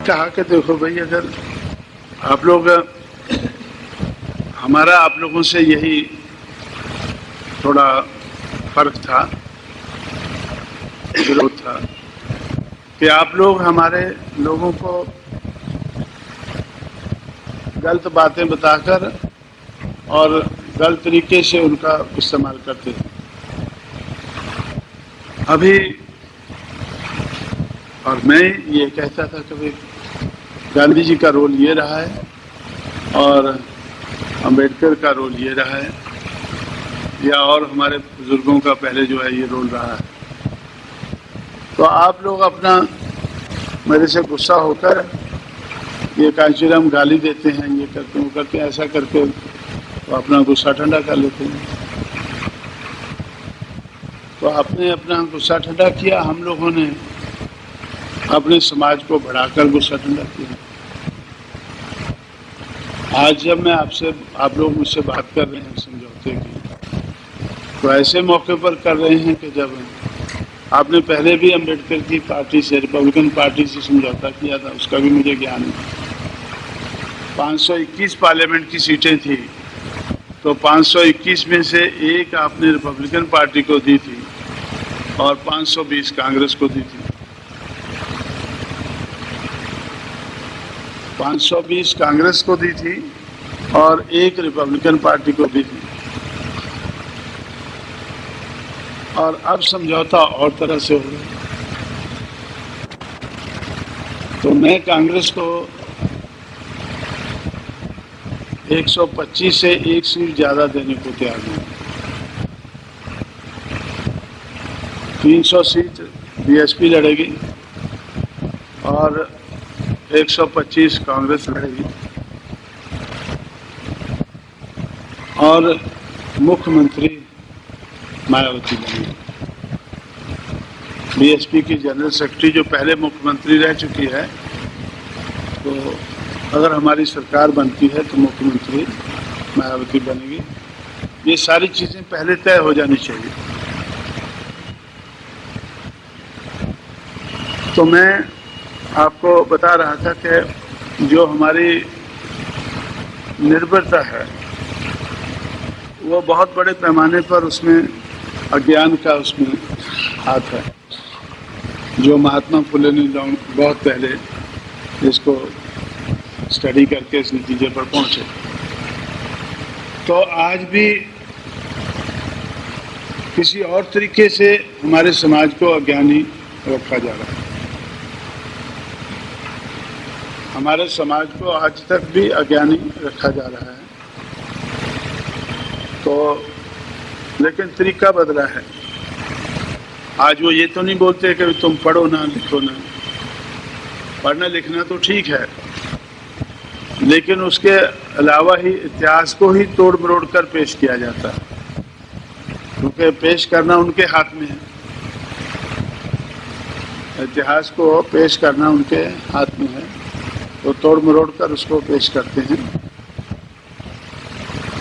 कहा कि देखो भाई, अगर आप लोग, हमारा आप लोगों से यही थोड़ा फर्क था, विरोध था कि आप लोग हमारे लोगों को गलत बातें बताकर और गलत तरीके से उनका इस्तेमाल करते थे। अभी और मैं ये कहता था कि भाई गांधी जी का रोल ये रहा है और अंबेडकर का रोल ये रहा है, या और हमारे बुजुर्गों का पहले जो है ये रोल रहा है। तो आप लोग अपना मेरे से गुस्सा होकर ये कांचीराम गाली देते हैं, ये करते हैं, वो करते हैं, ऐसा करके तो अपना गुस्सा ठंडा कर लेते हैं। तो आपने अपना गुस्सा ठंडा किया, हम लोगों ने अपने समाज को बढ़ाकर गुस्सा ठंडा किया। आज जब मैं आपसे, आप लोग मुझसे बात कर रहे हैं समझौते की, तो ऐसे मौके पर कर रहे हैं कि जब आपने पहले भी अंबेडकर की पार्टी से, रिपब्लिकन पार्टी से समझौता किया था, उसका भी मुझे ज्ञान है। 521 पार्लियामेंट की सीटें थी, तो 521 में से एक आपने रिपब्लिकन पार्टी को दी थी और 520 कांग्रेस को दी थी। 520 कांग्रेस को दी थी और एक रिपब्लिकन पार्टी को दी थी। और अब समझौता और तरह से हो गया। तो मैं कांग्रेस को 125 से एक सीट ज्यादा देने को तैयार हूँ। 300 सीट बीएसपी लड़ेगी और 125 कांग्रेस लड़ेगी और मुख्यमंत्री मायावती बनेगी। बीएसपी की जनरल सेक्रेटरी जो पहले मुख्यमंत्री रह चुकी है, तो अगर हमारी सरकार बनती है तो मुख्यमंत्री मायावती बनेगी। ये सारी चीजें पहले तय हो जानी चाहिए। तो मैं आपको बता रहा था कि जो हमारी निर्भरता है वो बहुत बड़े पैमाने पर उसमें अज्ञान का उसमें हाथ है, जो महात्मा फुले ने बहुत पहले इसको स्टडी करके इस नतीजे पर पहुंचे। तो आज भी किसी और तरीके से हमारे समाज को अज्ञानी रखा जा रहा है। हमारे समाज को आज तक भी अज्ञानी रखा जा रहा है। तो लेकिन तरीका बदला है। आज वो ये तो नहीं बोलते कि तुम पढ़ो ना, लिखो ना। पढ़ना लिखना तो ठीक है, लेकिन उसके अलावा ही इतिहास को ही तोड़ मरोड़ कर पेश किया जाता है, क्योंकि पेश करना उनके हाथ में है। इतिहास को पेश करना उनके हाथ में है, तो तोड़ मरोड़ कर उसको पेश करते हैं।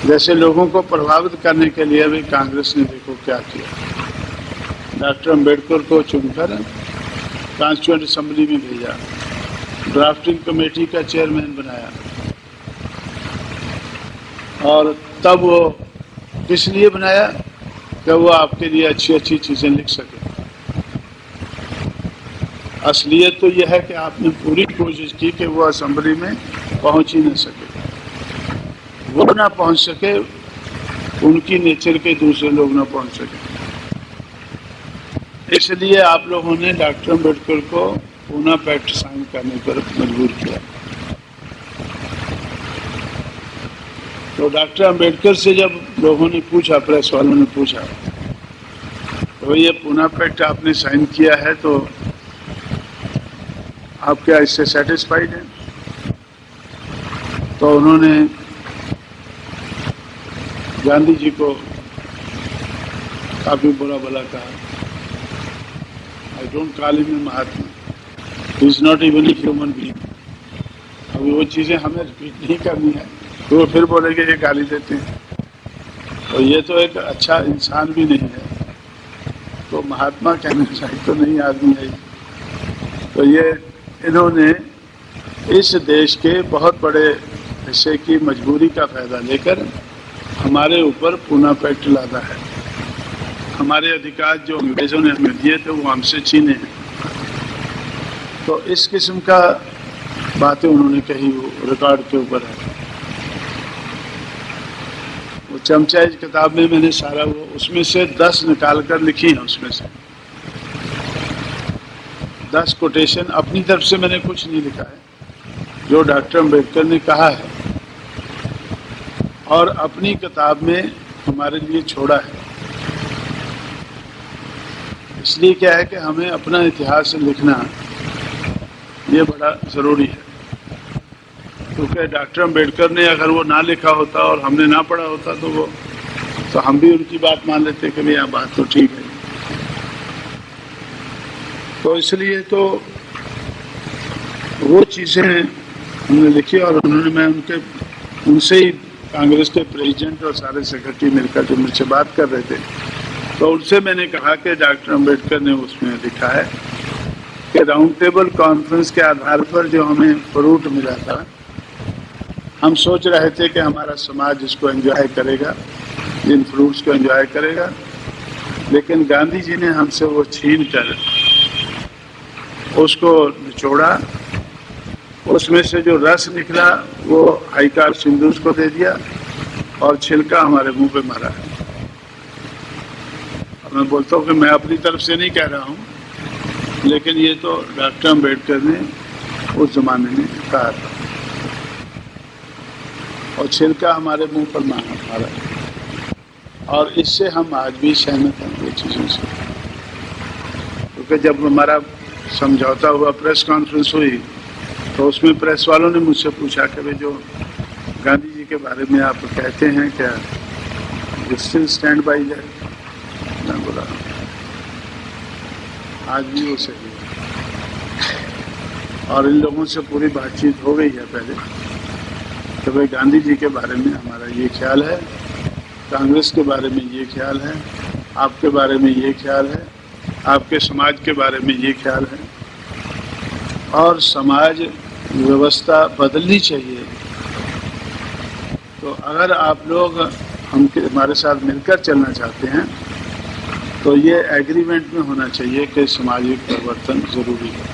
जैसे लोगों को प्रभावित करने के लिए भी कांग्रेस ने देखो क्या किया। डॉक्टर अंबेडकर को चुनकर कॉन्स्टिट्यूएंट असेंबली में भेजा, ड्राफ्टिंग कमेटी का चेयरमैन बनाया, और तब वो किस लिए बनाया कि वो आपके लिए अच्छी अच्छी चीजें लिख सके। असलियत तो यह है कि आपने पूरी कोशिश की कि वो असेंबली में पहुंच ही न सके, वो ना पहुंच सके, उनकी नेचर के दूसरे लोग ना पहुंच सके। इसलिए आप लोगों ने डॉक्टर अंबेडकर को पूना पैक्ट साइन करने पर मजबूर किया। तो डॉक्टर अंबेडकर से जब लोगों ने पूछा, प्रेस वालों ने पूछा, तो ये पूना पैक्ट आपने साइन किया है, तो आप क्या इससे सेटिस्फाइड हैं? तो उन्होंने गांधी जी को काफी बुरा भला कहा। I don't call him a Mahatma, he is not even a human being. अभी वो चीजें हमें रिपीट नहीं करनी है, तो वो फिर बोलेंगे ये गाली देते हैं, तो ये तो एक अच्छा इंसान भी नहीं है, तो महात्मा कहना चाहिए तो नहीं आदमी है। तो ये इन्होंने इस देश के बहुत बड़े हिस्से की मजबूरी का फायदा लेकर हमारे ऊपर पूना पैक्ट लादा है। हमारे अधिकार जो अंग्रेजों ने हमें दिए थे वो हमसे छीने हैं। तो इस किस्म का बातें उन्होंने कही, वो रिकॉर्ड के ऊपर है। वो चमचा इस किताब में मैंने सारा वो उसमें से 10 निकाल कर लिखी हैं। उसमें से 10 कोटेशन अपनी तरफ से मैंने कुछ नहीं लिखा है, जो डॉक्टर अम्बेडकर ने कहा है और अपनी किताब में हमारे लिए छोड़ा है। इसलिए क्या है कि हमें अपना इतिहास लिखना ये बड़ा ज़रूरी है, क्योंकि डॉक्टर अम्बेडकर ने अगर वो ना लिखा होता और हमने ना पढ़ा होता तो हम भी उनकी बात मान लेते कि भैया बात तो ठीक है। तो इसलिए तो वो चीज़ें हमने लिखी और उन्होंने मैं उनसे ही कांग्रेस के प्रेसिडेंट और सारे सेक्रेटरी मिलकर जो मुझसे बात कर रहे थे, तो उनसे मैंने कहा कि डॉक्टर अम्बेडकर ने उसमें लिखा है कि राउंड टेबल कॉन्फ्रेंस के आधार पर जो हमें फ्रूट मिला था, हम सोच रहे थे कि हमारा समाज इसको एंजॉय करेगा, इन फ्रूट्स को एंजॉय करेगा, लेकिन गांधी जी ने हमसे वो छीन कर उसको निचोड़ा। उसमें से जो रस निकला वो हाईकार सिंधुस को दे दिया और छिलका हमारे मुंह पे मारा है। मैं बोलता हूँ कि मैं अपनी तरफ से नहीं कह रहा हूँ, लेकिन ये तो डॉक्टर अम्बेडकर ने उस जमाने में कहा था और छिलका हमारे मुंह पर मारा है। और इससे हम आज भी सहमत हैं ये चीज़ों से, क्योंकि जब हमारा समझौता हुआ, प्रेस कॉन्फ्रेंस हुई, तो उसमें प्रेस वालों ने मुझसे पूछा कि भाई जो गांधी जी के बारे में आप कहते हैं क्या you still stand by that? मैं बोला आज भी वो सही है। और इन लोगों से पूरी बातचीत हो गई है पहले कि भाई गांधी जी के बारे में हमारा ये ख्याल है, कांग्रेस के बारे में ये ख्याल है, आपके बारे में ये ख्याल है, आपके समाज के बारे में ये ख्याल है, और समाज व्यवस्था बदलनी चाहिए। तो अगर आप लोग हमारे साथ मिलकर चलना चाहते हैं तो ये एग्रीमेंट में होना चाहिए कि सामाजिक परिवर्तन ज़रूरी है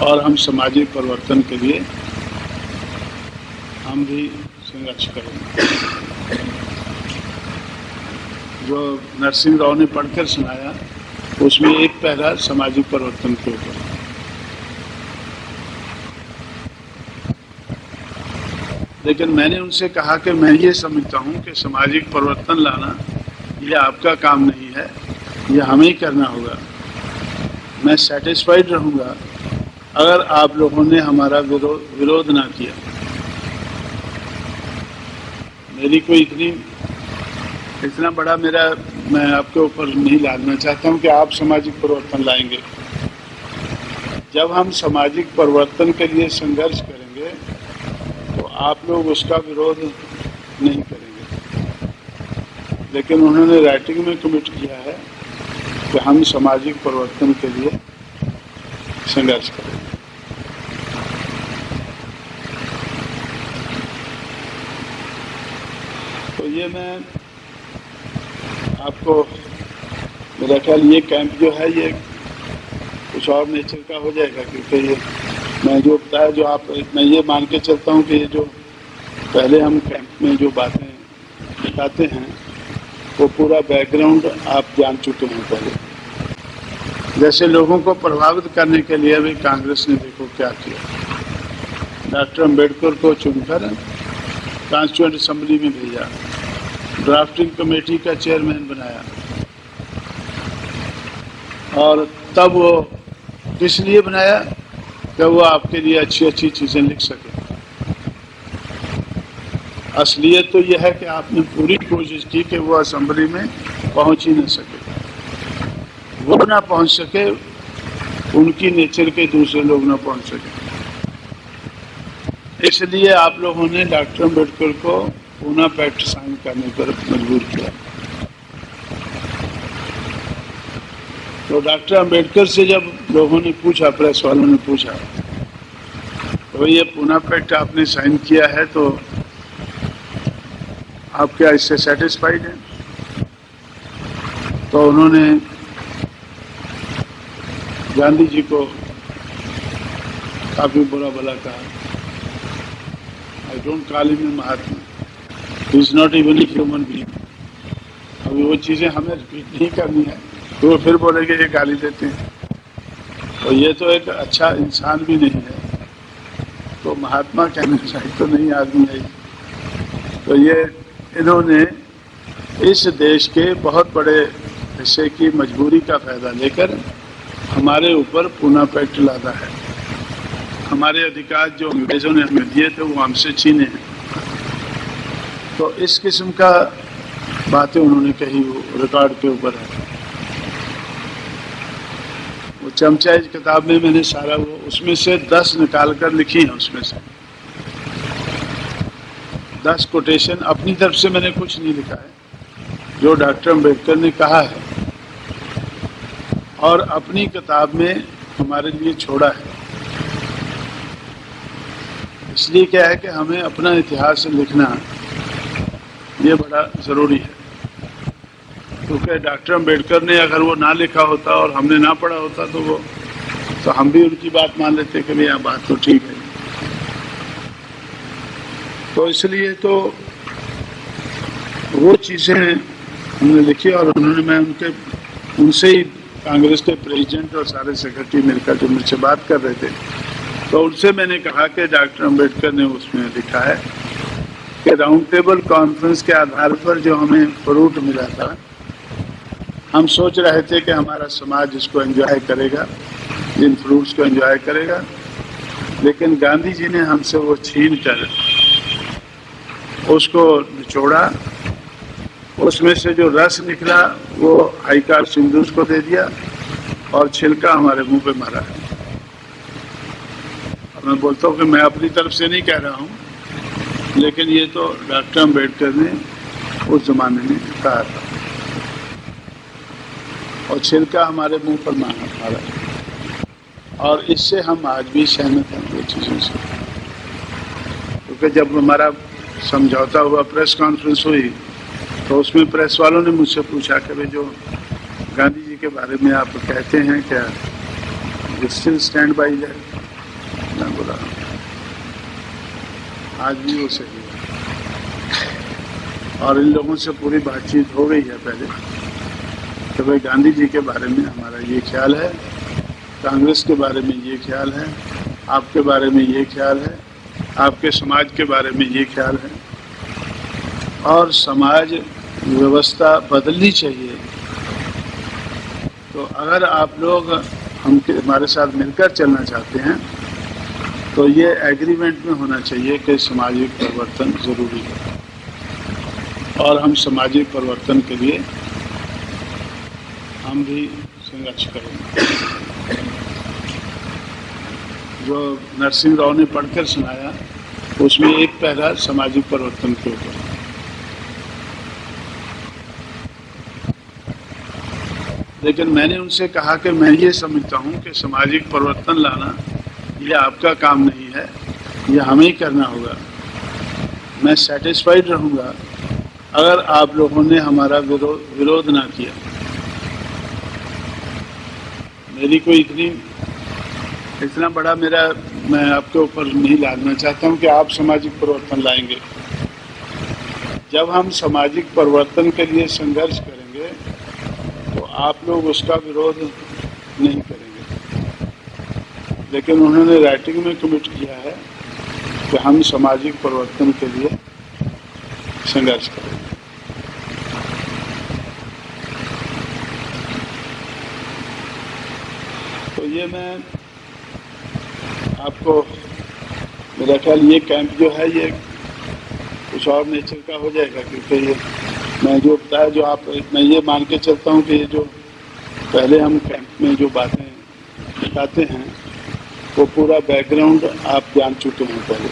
और हम सामाजिक परिवर्तन के लिए हम भी संघर्ष करेंगे। जो नरसिंह राव ने पढ़कर सुनाया उसमें एक पैरा सामाजिक परिवर्तन के ऊपर। लेकिन मैंने उनसे कहा कि मैं ये समझता हूँ कि सामाजिक परिवर्तन लाना ये आपका काम नहीं है, ये हमें ही करना होगा। मैं सेटिस्फाइड रहूँगा अगर आप लोगों ने हमारा विरोध ना किया। मेरी कोई इतना बड़ा मैं आपके ऊपर नहीं लादना चाहता हूँ कि आप सामाजिक परिवर्तन लाएंगे। जब हम सामाजिक परिवर्तन के लिए संघर्ष करेंगे तो आप लोग उसका विरोध नहीं करेंगे। लेकिन उन्होंने राइटिंग में कमिट किया है कि हम सामाजिक परिवर्तन के लिए संघर्ष करेंगे। तो ये मैं आपको, मेरा ख्याल ये कैंप जो है ये कुछ और नेचर का हो जाएगा, क्योंकि ये मैं जो बताया जो आप, मैं ये मान के चलता हूँ कि ये जो पहले हम कैंप में जो बातें बताते हैं वो पूरा बैकग्राउंड आप जान चुके हैं पहले। जैसे लोगों को प्रभावित करने के लिए भी कांग्रेस ने देखो क्या किया, डॉक्टर अम्बेडकर को चुनकर कॉन्स्टिट्यूएंट असेंबली में भेजा, ड्राफ्टिंग कमेटी का चेयरमैन बनाया, और तब वो किस लिए बनाया कि वो आपके लिए अच्छी अच्छी चीज़ें लिख सके। असलियत तो यह है कि आपने पूरी कोशिश की कि वो असेंबली में पहुंच ही न सके, वो ना पहुंच सके, उनकी नेचर के दूसरे लोग ना पहुंच सके। इसलिए आप लोगों ने डॉक्टर अम्बेडकर को पूना पैक्ट साइन करने पर मजबूर किया। तो डॉक्टर अम्बेडकर से जब लोगों ने पूछा, प्रेस वालों ने पूछा तो ये पूना पैक्ट आपने साइन किया है, तो आप क्या इससे सेटिस्फाइड हैं? तो उन्होंने गांधी जी को काफी बुरा भला कहा। I don't call him a Mahatma, he is not even a human being. अभी वो चीजें हमें रिपीट नहीं करनी है, तो वो फिर बोलेंगे ये गाली देते हैं, तो ये तो एक अच्छा इंसान भी नहीं है, तो महात्मा कहना चाहिए तो नहीं आदमी है। तो ये इन्होंने इस देश के बहुत बड़े हिस्से की मजबूरी का फायदा लेकर हमारे ऊपर पूना पैक्ट लादा है। हमारे अधिकार जो अंग्रेजों ने हमें दिए थे वो हमसे छीने हैं। तो इस किस्म का बातें उन्होंने कही, वो रिकॉर्ड के ऊपर है। वो चमचा इस किताब में मैंने सारा वो उसमें से 10 निकाल कर लिखी हैं। उसमें से 10 कोटेशन अपनी तरफ से मैंने कुछ नहीं लिखा है, जो डॉक्टर अम्बेडकर ने कहा है और अपनी किताब में हमारे लिए छोड़ा है। इसलिए क्या है कि हमें अपना इतिहास लिखना ये बड़ा ज़रूरी है, क्योंकि डॉक्टर अम्बेडकर ने अगर वो ना लिखा होता और हमने ना पढ़ा होता तो हम भी उनकी बात मान लेते कि भैया बात तो ठीक है। तो इसलिए तो वो चीज़ें हमने लिखी और मैं उनसे ही कांग्रेस के प्रेसिडेंट और सारे सेक्रेटरी मिलकर जो मुझसे बात कर रहे थे, तो उनसे मैंने कहा कि डॉक्टर अम्बेडकर ने उसमें लिखा है कि राउंड टेबल कॉन्फ्रेंस के आधार पर जो हमें फ्रूट मिला था, हम सोच रहे थे कि हमारा समाज इसको एंजॉय करेगा, जिन फ्रूट्स को एंजॉय करेगा, लेकिन गांधी जी ने हमसे वो छीन कर उसको निचोड़ा। उसमें से जो रस निकला वो हाईकार सिंधुस को दे दिया और छिलका हमारे मुंह पे मारा है। और मैं बोलता हूँ कि मैं अपनी तरफ से नहीं कह रहा हूँ, लेकिन ये तो डॉक्टर अम्बेडकर ने उस जमाने में कहा था और छिलका हमारे मुंह पर मारा। और इससे हम आज भी सहमत हैं वो चीज़ों से, क्योंकि जब हमारा समझौता हुआ, प्रेस कॉन्फ्रेंस हुई, तो उसमें प्रेस वालों ने मुझसे पूछा कि भाई जो गांधी जी के बारे में आप कहते हैं क्या स्टिल स्टैंड बाई दैट? मैं बोला आज भी वो सही है। और इन लोगों से पूरी बातचीत हो गई है पहले कि भाई गांधी जी के बारे में हमारा ये ख्याल है, कांग्रेस के बारे में ये ख्याल है, आपके बारे में ये ख्याल है, आपके समाज के बारे में ये ख्याल है, और समाज व्यवस्था बदलनी चाहिए। तो अगर आप लोग हमारे साथ मिलकर चलना चाहते हैं तो ये एग्रीमेंट में होना चाहिए कि सामाजिक परिवर्तन ज़रूरी है, और हम सामाजिक परिवर्तन के लिए हम भी संघर्ष करेंगे। जो नरसिंह राव ने पढ़कर सुनाया उसमें एक पैरा सामाजिक परिवर्तन के ऊपर। लेकिन मैंने उनसे कहा कि मैं ये समझता हूँ कि सामाजिक परिवर्तन लाना ये आपका काम नहीं है, ये हमें ही करना होगा। मैं सेटिस्फाइड रहूँगा अगर आप लोगों ने हमारा विरोध ना किया। मेरी कोई इतना बड़ा मैं आपके ऊपर नहीं लादना चाहता हूँ कि आप सामाजिक परिवर्तन लाएंगे। जब हम सामाजिक परिवर्तन के लिए संघर्ष करेंगे तो आप लोग उसका विरोध नहीं करेंगे। लेकिन उन्होंने राइटिंग में कमिट किया है कि हम सामाजिक परिवर्तन के लिए संघर्ष करेंगे। तो ये मैं आपको, मेरा ख्याल ये कैंप जो है ये कुछ और नेचर का हो जाएगा, क्योंकि ये मैं जो बताया मैं ये मान के चलता हूँ कि ये जो पहले हम कैंप में जो बातें बताते हैं वो पूरा बैकग्राउंड आप जान चुके हैं पहले।